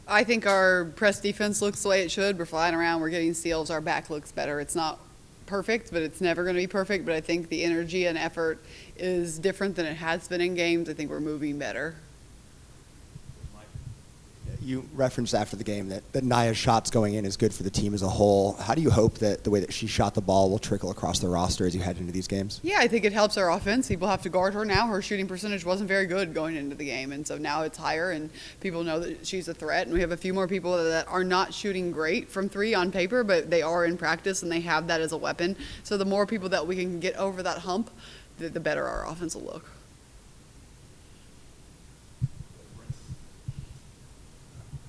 I think our press defense looks the way it should. We're flying around. We're getting steals. Our back looks better. It's not perfect, but it's never going to be perfect. But I think the energy and effort is different than it has been in games. I think we're moving better. You referenced after the game that Naya's shots going in is good for the team as a whole. How do you hope that the way that she shot the ball will trickle across the roster as you head into these games? Yeah, I think it helps our offense. People have to guard her now. Her shooting percentage wasn't very good going into the game, and so now it's higher, and people know that she's a threat. And we have a few more people that are not shooting great from three on paper, but they are in practice, and they have that as a weapon. So the more people that we can get over that hump, the better our offense will look.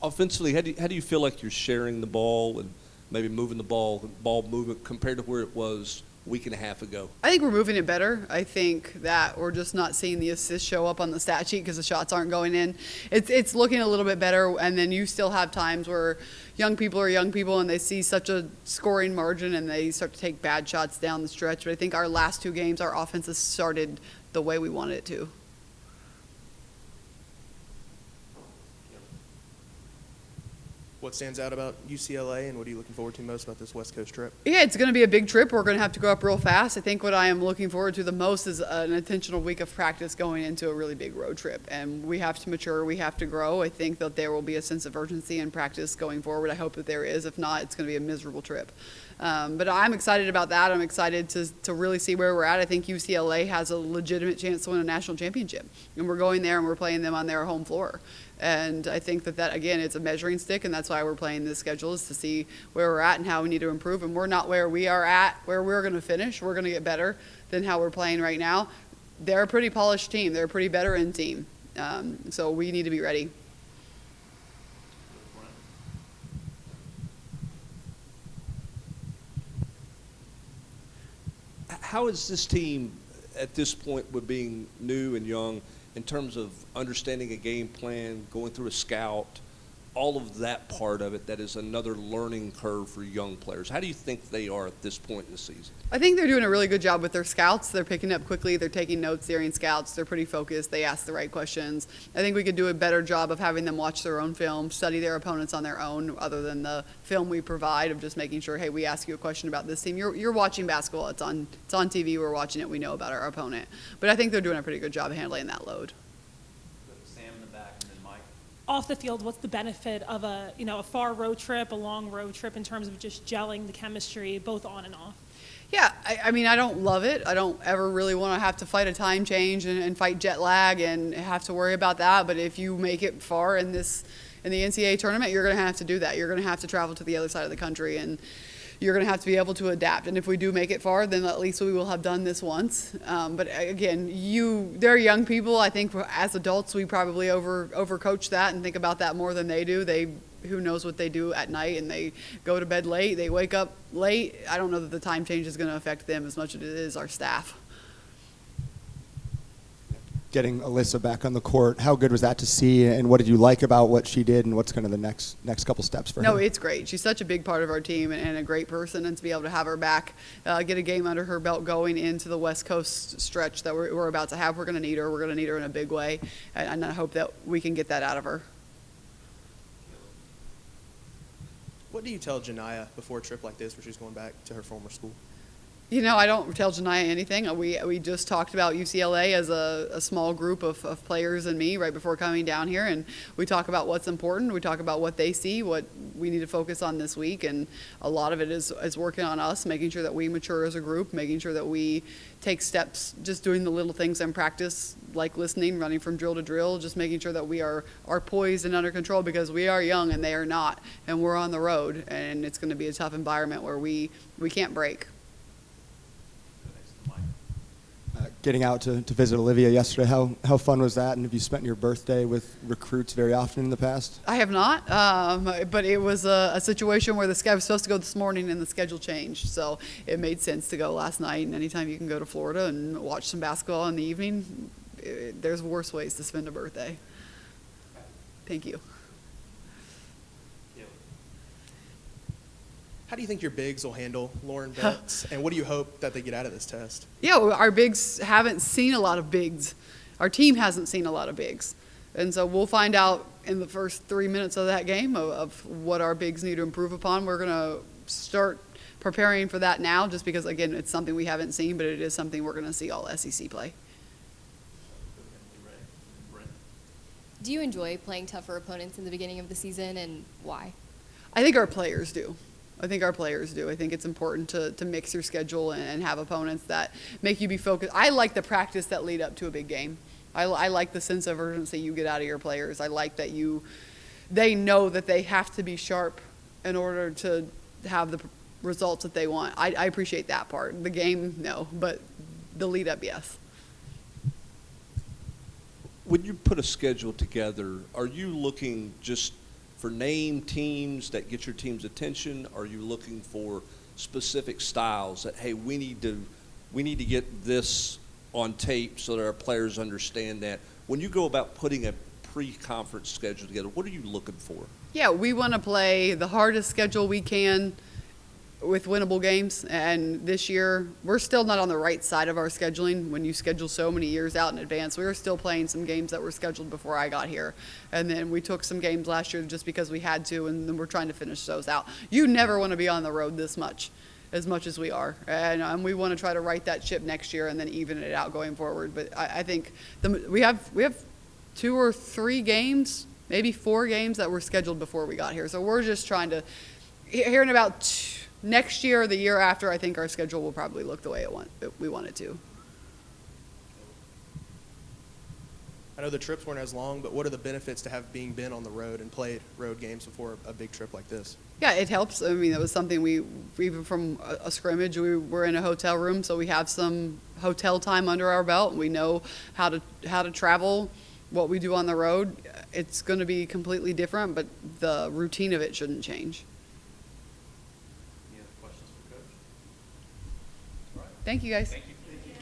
Offensively, how do you feel like you're sharing the ball and maybe moving the ball movement compared to where it was a week and a half ago? I think we're moving it better. I think that we're just not seeing the assists show up on the stat sheet because the shots aren't going in. It's looking a little bit better, and then you still have times where young people are young people and they see such a scoring margin and they start to take bad shots down the stretch. But I think our last two games, our offense has started the way we wanted it to. What stands out about UCLA, and what are you looking forward to most about this West Coast trip? Yeah, it's going to be a big trip. We're going to have to go up real fast. I think what I am looking forward to the most is an intentional week of practice going into a really big road trip. And we have to mature. We have to grow. I think that there will be a sense of urgency in practice going forward. I hope that there is. If not, it's going to be a miserable trip. But I'm excited about that. I'm excited to really see where we're at. I think UCLA has a legitimate chance to win a national championship. And we're going there and we're playing them on their home floor. And I think that again, it's a measuring stick, and that's why we're playing this schedule, is to see where we're at and how we need to improve. And we're not where we are at, where we're going to finish. We're going to get better than how we're playing right now. They're a pretty polished team. They're a pretty veteran team. So we need to be ready. How is this team at this point, with being new and young, in terms of understanding a game plan, going through a scout, all of that part of it, that is another learning curve for young players? How do you think they are at this point in the season? I think they're doing a really good job with their scouts. They're picking up quickly. They're taking notes during scouts. They're pretty focused. They ask the right questions. I think we could do a better job of having them watch their own film, study their opponents on their own, other than the film we provide, of just making sure, hey, we ask you a question about this team. You're watching basketball. It's on TV. We're watching it. We know about our opponent. But I think they're doing a pretty good job handling that load. Sam in the back, and then Mike. Off the field, what's the benefit of a far road trip, a long road trip, in terms of just gelling the chemistry both on and off? Yeah, I mean, I don't love it. I don't ever really want to have to fight a time change and fight jet lag and have to worry about that. But if you make it far in the NCAA tournament, you're going to have to do that. You're going to have to travel to the other side of the country, and you're going to have to be able to adapt. And if we do make it far, then at least we will have done this once. But again, they're young people. I think as adults, we probably overcoach that and think about that more than they do. Who knows what they do at night, and they go to bed late. They wake up late. I don't know that the time change is going to affect them as much as it is our staff. Getting Alyssa back on the court, how good was that to see, and what did you like about what she did, and what's kind of the next couple steps for her? No, it's great. She's such a big part of our team and a great person, and to be able to have her back, get a game under her belt going into the West Coast stretch that we're about to have, we're going to need her. We're going to need her in a big way, and I hope that we can get that out of her. What do you tell Janiyah before a trip like this, where she's going back to her former school? I don't tell Janiyah anything. We just talked about UCLA as a small group of players and me right before coming down here, and we talk about what's important. We talk about what they see, what we need to focus on this week, and a lot of it is working on us, making sure that we mature as a group, making sure that we take steps, just doing the little things in practice, like listening, running from drill to drill, just making sure that we are poised and under control, because we are young and they are not, and we're on the road, and it's going to be a tough environment where we can't break. Getting out to visit Olivia yesterday, how fun was that? And have you spent your birthday with recruits very often in the past? I have not, but it was a situation where I was supposed to go this morning and the schedule changed, so it made sense to go last night. And anytime you can go to Florida and watch some basketball in the evening, there's worse ways to spend a birthday. Thank you. How do you think your bigs will handle Lauren Betts, and what do you hope that they get out of this test? Yeah, our bigs haven't seen a lot of bigs. Our team hasn't seen a lot of bigs. And so we'll find out in the first 3 minutes of that game of what our bigs need to improve upon. We're going to start preparing for that now, just because, again, it's something we haven't seen, but it is something we're going to see all SEC play. Do you enjoy playing tougher opponents in the beginning of the season, and why? I think our players do. I think it's important to mix your schedule and have opponents that make you be focused. I like the practice that lead up to a big game. I like the sense of urgency you get out of your players. I like that they know that they have to be sharp in order to have the results that they want. I appreciate that part. The game, no, but the lead up, yes. When you put a schedule together, are you looking just for name teams that get your team's attention? Are you looking for specific styles that, hey, we need to get this on tape so that our players understand that? When you go about putting a pre-conference schedule together, what are you looking for? Yeah, we want to play the hardest schedule we can with winnable games, and this year we're still not on the right side of our scheduling. When you schedule so many years out in advance, we were still playing some games that were scheduled before I got here, and then we took some games last year just because we had to, and then we're trying to finish those out. You never want to be on the road this much as we are, and we want to try to right that ship next year and then even it out going forward. But I think we have 2 or 3 games, maybe 4 games that were scheduled before we got here, so we're just trying to, here in about next year or the year after, I think our schedule will probably look the way we want it to. I know the trips weren't as long, but what are the benefits to being been on the road and played road games before a big trip like this? Yeah, it helps. I mean, it was something even from a scrimmage, we were in a hotel room, so we have some hotel time under our belt. We know how to travel, what we do on the road. It's going to be completely different, but the routine of it shouldn't change. Any other questions for Coach? All right. Thank you, guys. Thank you.